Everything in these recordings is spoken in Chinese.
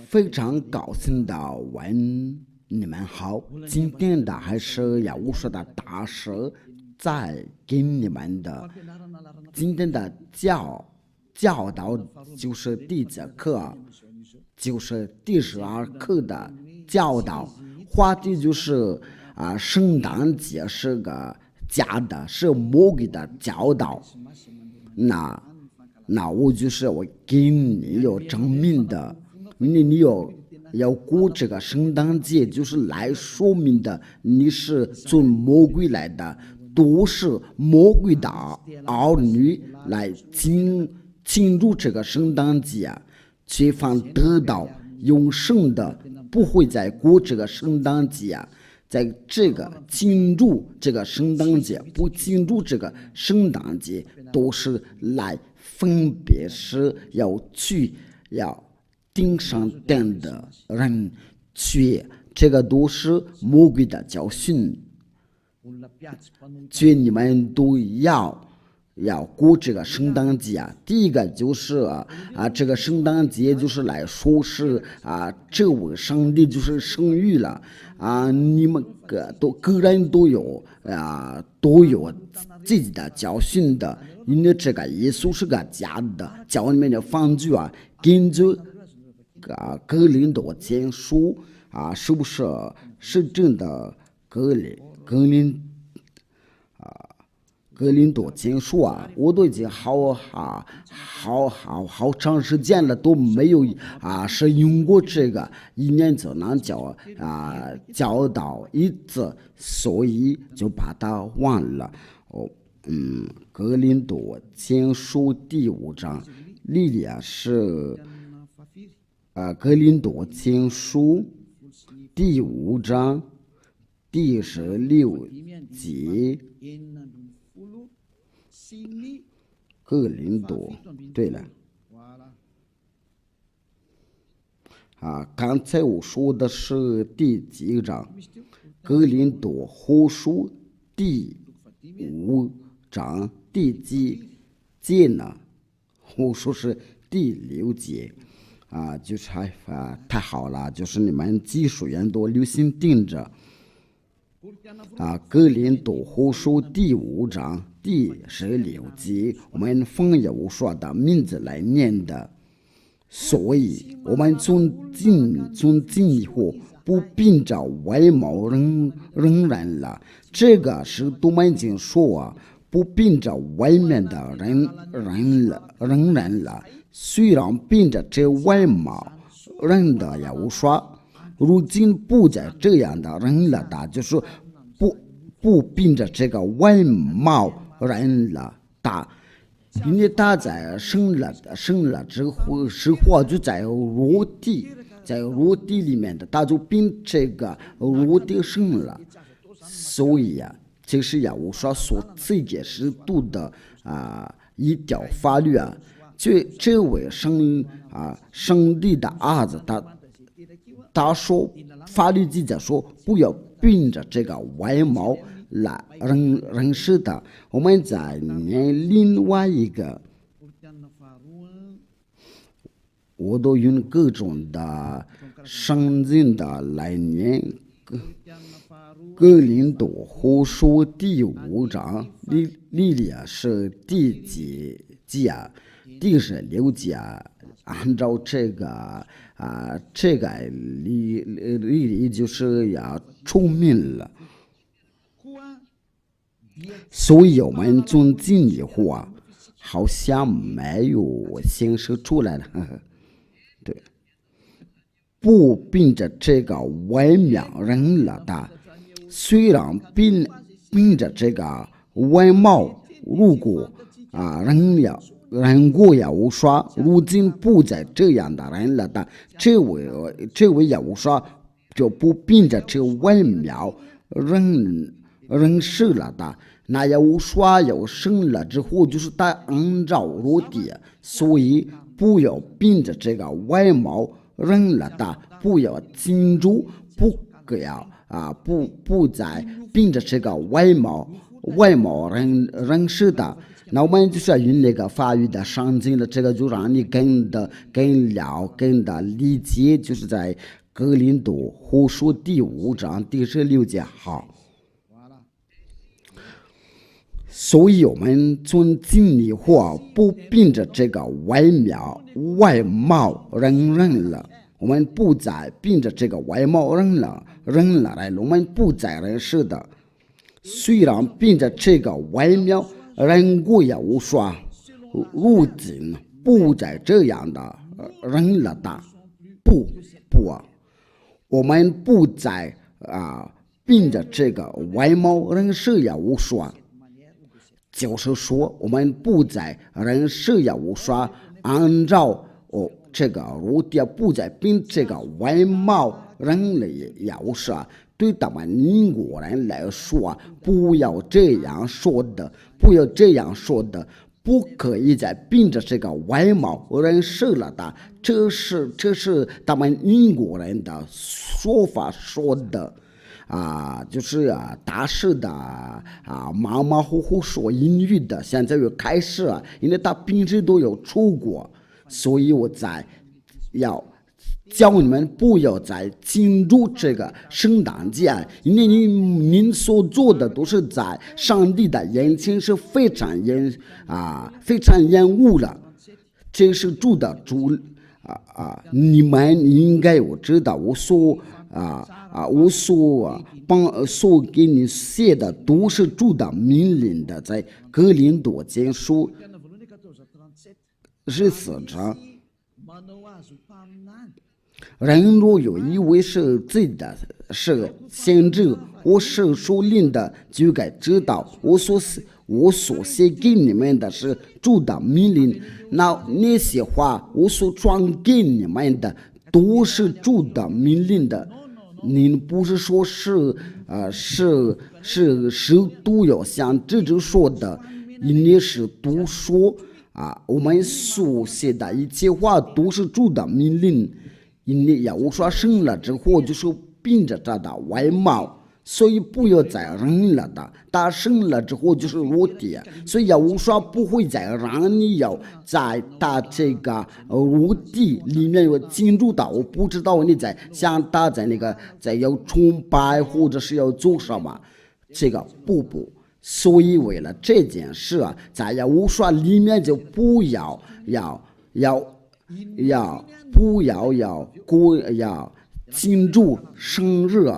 非常高兴的问你们好，今天的还是要我说的大师在给你们的今天的教导就是第几课，就是第12课的教导，话题就是圣诞节是个假的，是魔鬼的教导。那我就是我给你有证明的，你要过这个圣诞节，就是来说明的你是从魔鬼来的，都是魔鬼的儿女来进入这个圣诞节，却反得到永生的，不会再过这个圣诞节。在这个进入这个圣诞节，不进入这个圣诞节，都是来分别是要顶上殿的人去，这个都是魔鬼的教训，所以你们都要过这个圣诞节。第一个就是这个圣诞节就是来说是这位上帝就是生育了你们个人都有自己的教训的，因为这个耶稣是个假的，教里面的方句根据哥林多前书是不是真的哥林多前书我都已经好长时间了都没有是用过这个，一年就能教导一次，所以就把它忘了。哥林多前书第5章，莉莉亚是哥林多前书第5章第16节。哥林多，对了，刚才我说的是第几章？哥林多后书第5章第几节呢？我说是第6节就是太好了，就是你们技术员都留心盯着哥林多后书第5章第16节，我们奉耶和华的名字来念的，所以我们从今以后不凭着外貌认人了。这个是我们已经说不凭着外面的认人了。虽然凭着这外貌认的耶和华，如今不再这样的人了的，就是不凭着这个外貌人了的，因为他在生了之后，实话就在肉体里面的，他就凭这个肉体生了，所以这是耶和华所赐给使徒的一条法律这位上帝的儿子，他说法律记载说不要凭着这个外貌来认识的。我们再念另外一个，我都用各种的圣经的来念哥林多后书第5章，莉莉亚是第几节第16节按照这个莉莉就是要出名了，所以我们从今以后好像没有显示出来了。对，不凭着这个外貌认了的，虽然凭着这个外貌，如果认过耶和华，如今不再这样的人了的，这位耶和华就不凭着这外貌认识了的。那耶和华要生了之后，就是他按照肉体，所以不要凭着这个外貌认了的，不要进入，不再凭着这个外貌认识的。那我们就是要用那个法语的圣经的，这个就让你更的理解，就是在哥林多后书第5章第16节。好，所以我们从今以后不凭着这个外貌认人了，我们不再凭着这个外貌认了，我们不再认识的。虽然凭着这个外貌人过也无说，如今不再这样的人了的，不，我们不再凭着这个外貌人事也无说，就是说我们不再人事也无说，按照这个如的不再凭这个外貌人类也无说。对他们英国人来说，不要这样说的，不可以再凭着这个外貌人事了的。这是他们英国人的说法说的就是大事的马马虎虎说英语的，现在又开始因为他平时都有出国，所以我要叫你们不要再庆祝这个圣诞节，因为您所做的都是在上帝的眼前是非常厌恶了，这是主的你们应该我知道，我所给你写的都是主的命令的，在哥林多前书14章。人若有以为是自己的是先知或是属灵的，就该知道我所写给你们的是主的命令。那些话我所传给你们的都是主的命令的。您不是说是都要像这就说的，因为是都说我们所写的一切话都是主的命令。因为要说生了之后就是凭着他的外貌，所以不要再认了的。他生了之后就是裸体，所以要说不会再让你要在他这个裸体里面有进入到，我不知道你在想他在那个在要崇拜或者是要做什么，这个不。所以为了这件事在要说里面就不要庆祝生日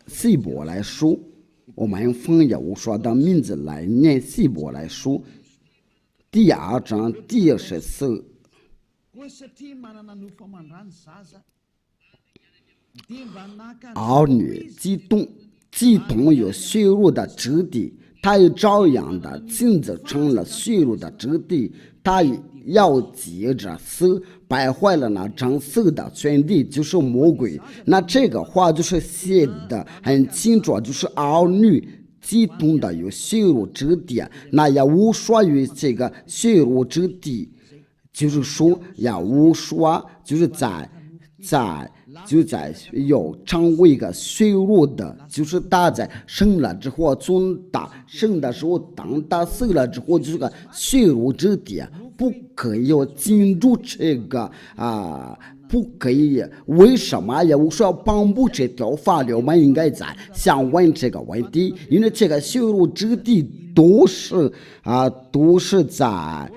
希伯来书，我们奉耶和华的名字来念希伯来书第2章第14。儿女既同有血肉的肢体，他也照样的亲自成了血肉的肢体，他要接着死，败坏了那掌死的权力，就是魔鬼。那这个话就是写的很清楚，就是儿女既同的有血肉之体，那也无说于这个血肉之体，就是说也无说就是在要成为一个血肉的，就是他在生了之后，从他生的时候当他死了之后，就是个血肉之体，不可以要进入这个不可以。为什么也我说颁布这条法律，我们应该在想问这个问题，因为这个血肉之体都是在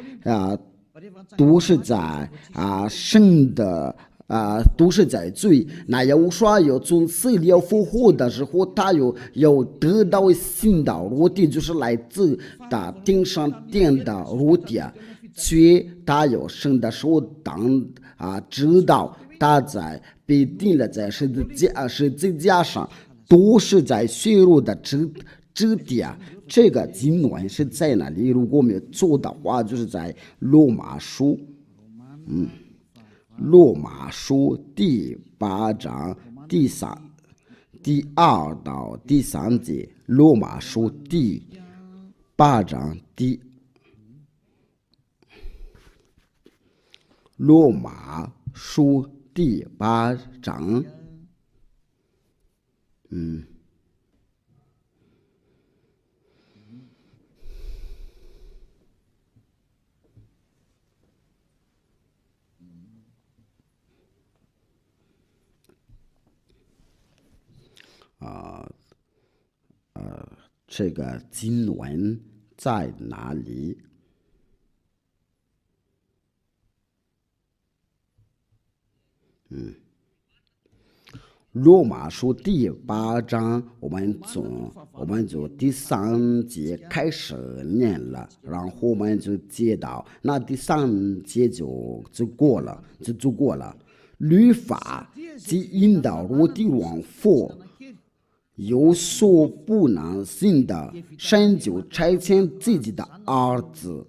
生的都是在罪。那要说要从死里复活的时候，他要得到新的肉体，就是来自的天上殿的肉体，却他要生的时候知道他在被钉了在十字架上，都是在血肉的肢体这个经文是在哪里？如果没有做的话，就是在罗马书第8章第2到第3节。罗马书第8章罗马书第8章这个经文在哪里？罗马书第8章，我们从第3节开始念了，然后我们就接到那第3节就过了。律法即引导我的往复，有所不能行的，神就差遣自己的儿子，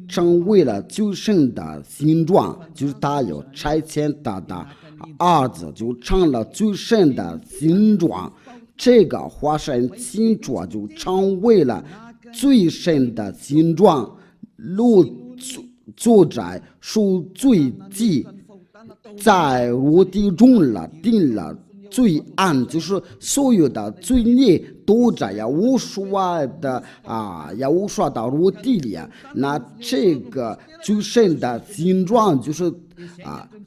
成为了救生的形状，就是他有差遣他的儿子就成了最深的形状，这个化身形状就成为了最深的形状。路作在赎罪记，在我的中了定了罪案，就是所有的罪孽都在无数的无数的我地里。那这个最深的形状就是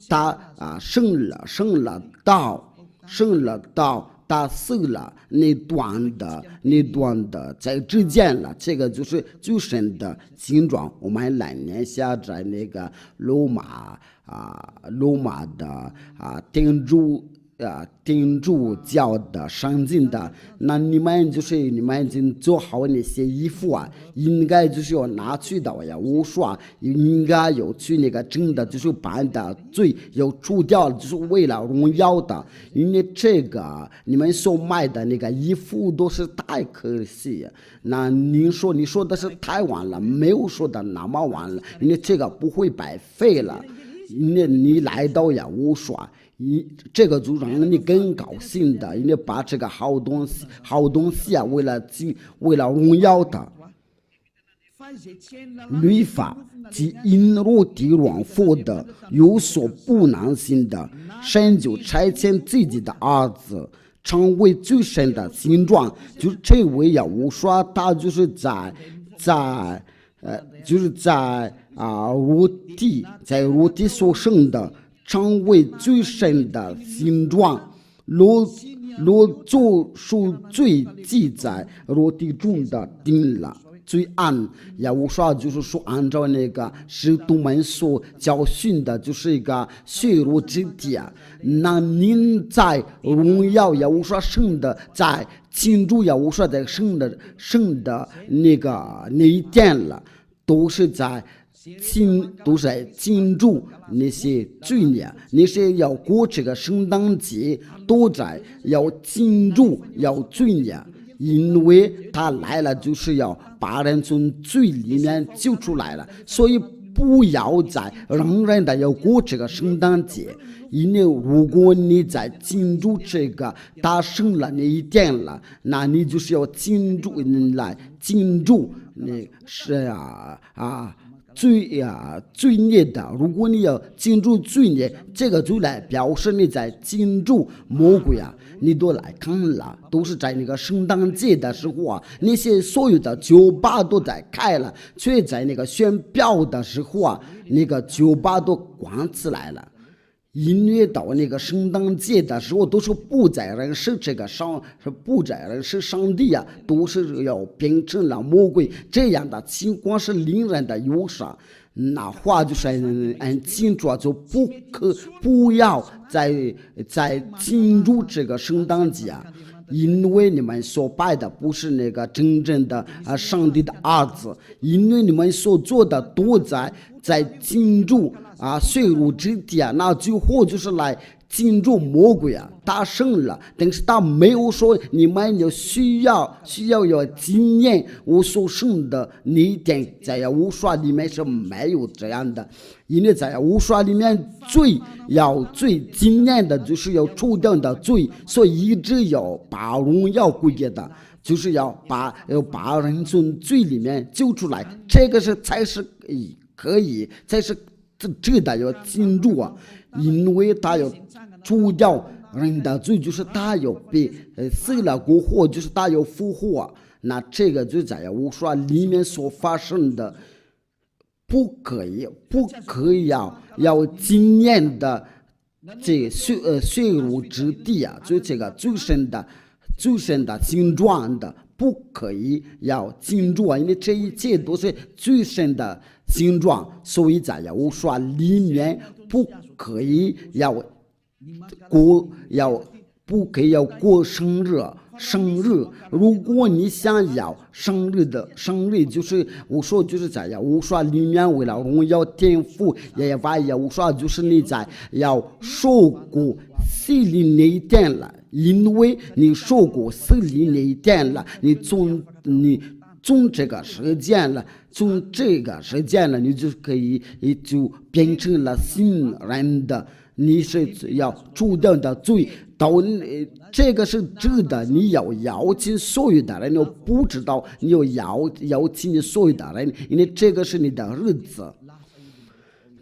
他生了道，他死了那段的在之间了，这个就是最深的形状。我们来念下在那个罗马的天主教的圣经的，那你们已经做好那些衣服应该就是要拿去的无数应该有去那个真的就是把的罪要除掉，就是为了荣耀的。因为这个你们所卖的那个衣服都是太可惜，那你说的是太晚了，没有说的那么晚了，因为这个不会白费了。因为你来到无数，这个就让你更高兴的，因为把这个好东西为了荣耀的。律法即引入地往复的，有所不能行的，神就差遣自己的儿子，成为最深的形状。就这位无数，他就是在肉体所生的，成为最深的形状。罗做罪记在肉体中的定了罪案，无数就是说按照那个使徒们所教训的，就是一个血肉之体。那您在荣耀无数生的，在庆祝无数在生的那一天了，都是在庆祝那些罪孽，那些要过这个圣诞节，都在要庆祝要罪孽，因为他来了就是要把人从罪里面救出来了，所以不要再让人的要过这个圣诞节。因为如果你在庆祝这个他生了那一天了，那你就是要庆祝那是罪孽的。如果你要庆祝罪孽，这个就来表示你在庆祝魔鬼你都来看了，都是在那个圣诞节的时候那些所有的酒吧都在开了，却在那个宣表的时候那个酒吧都关起来了。因为到那个圣诞节的时候，都是不再认识不再认识上帝都是要变成了魔鬼。这样的情况是令人的忧伤。那话就是很清楚，就不要再进入这个圣诞节因为你们所拜的不是那个真正的上帝的儿子，因为你们所做的都在进入血肉之体那最后就是来进入魔鬼他生了，但是他没有说你们有需要经验我所生的那一点，在无数里面是没有这样的。因为在无数里面最经验的就是要除掉的罪，所以一直要把荣耀归给他，就是要把人从罪里面救出来，这个才是可以，才是这的要进入因为他要除掉人的罪，就是他要被死了过后，就是他要复活那这个就在无数里面所发生的，不可以要经验的这血肉之地就这个最深的形状的，不可以要进入，因为这一切都是最深的形状，所以在耶和华里面不可以要过生日。如果你想要生日，就是我说就是在耶和华里面，为了荣耀天父，耶和华就是你在要受过洗礼那一天了，因为你受过洗礼那一天了，你从这个时间了，你就可以就变成了新人的。你是要主动的罪，到这个是值得你要邀请所有的人，你不知道你要邀请你所有的人，因为这个是你的日子。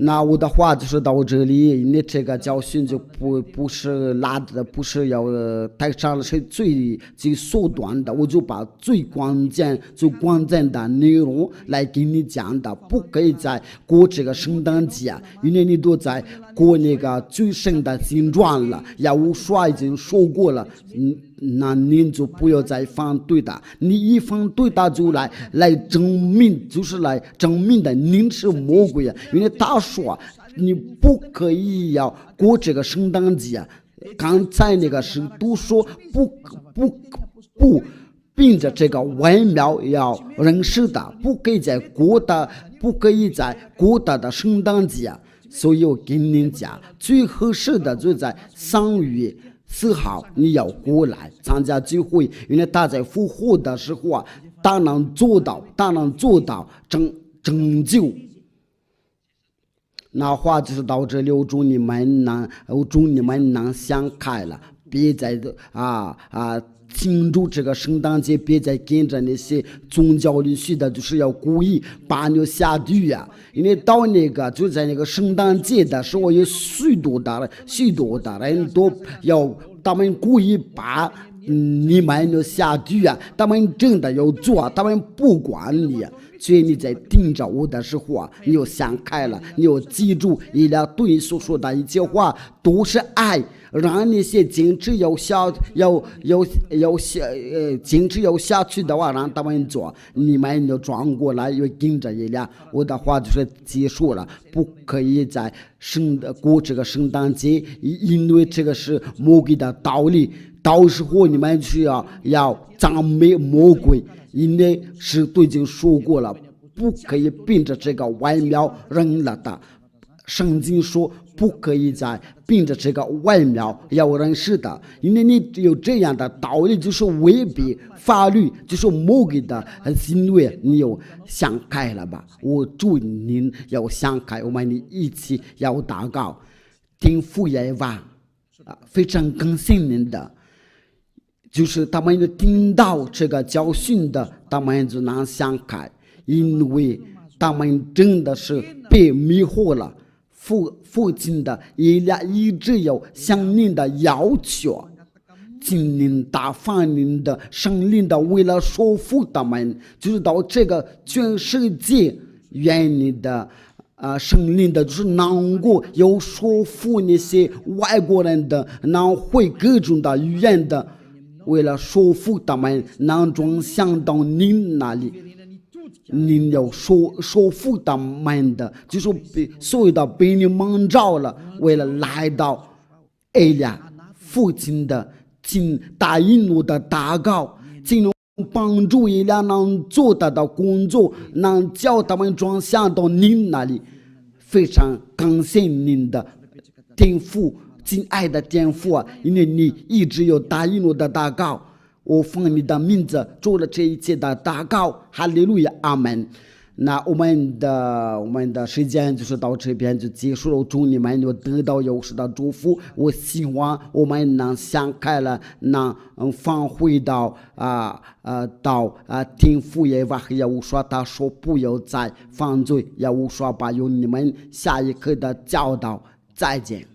那我的话就是到这里，你这个教训就不是要带上了是最缩短的，我就把最关键的内容来给你讲的，不可以在过这个圣诞节，因为你都在过那个最深的形状了，耶和华已经说过了，那您就不要再反对他，你一反对他就来证明，就是来证明的您是魔鬼啊，因为他说你不可以要过这个圣诞节，刚才那个是都说不凭着这个外貌要认识的，不可以在过的圣诞节，所以我跟您讲，最合适的就在3月4号你要过来参加聚会，因为他在复活的时候啊，他能做到拯救。那话就是到这里，我祝你们能想开了，别再庆祝这个圣诞节，别再跟着那些宗教里去的，就是要故意把你下地狱啊！因为到就在那个圣诞节的时候，有许多的人都要，他们故意把你们下地狱啊！他们真的要做，他们不管你。所以你在听着我的时候啊，你要想开了，你要记住，一两对你所说的一切话都是爱，让那些坚持要下去的话，让他们做，你们就转过来又跟着一辆。我的话就是结束了，不可以在过这个圣诞节，因为这个是魔鬼的道理，到时候你们需要赞美魔鬼。因为是都已经说过了，不可以凭着这个外貌认了的。圣经说不可以再凭着这个外貌要认识的，因为你有这样的道理，就是违背法律，就是魔鬼的行为，你有想开了吧？我祝您要想开，我们一起要祷告。天父耶和华非常感谢您的。就是他们听到这个教训的，他们就能想开，因为他们真的是被迷惑了。父亲的一直有向您的要求，请您大发您的圣灵的，为了说服他们，就是到这个全世界，愿你的圣灵的，就是能够有说服那些外国人的，能会各种的语言的。为了说服他们，能转向到您那里，您要说服他们的，就是所有的被你蒙召了，为了来到艾俩父亲的，请答应我的祷告，请帮助艾俩能做得到工作，能叫他们转向到您那里。非常感谢您的天父。亲爱的天父啊，因为你一直有答应我的祷告，我奉你的名字做了这一切的祷告，哈利路亚，阿门。那我们的时间就是到这边就结束了，祝你们有得到有时的祝福。我希望我们能想开了，能返回到天父耶和华，也无说他说不要再犯罪，也无说把有你们下一刻的教导。再见。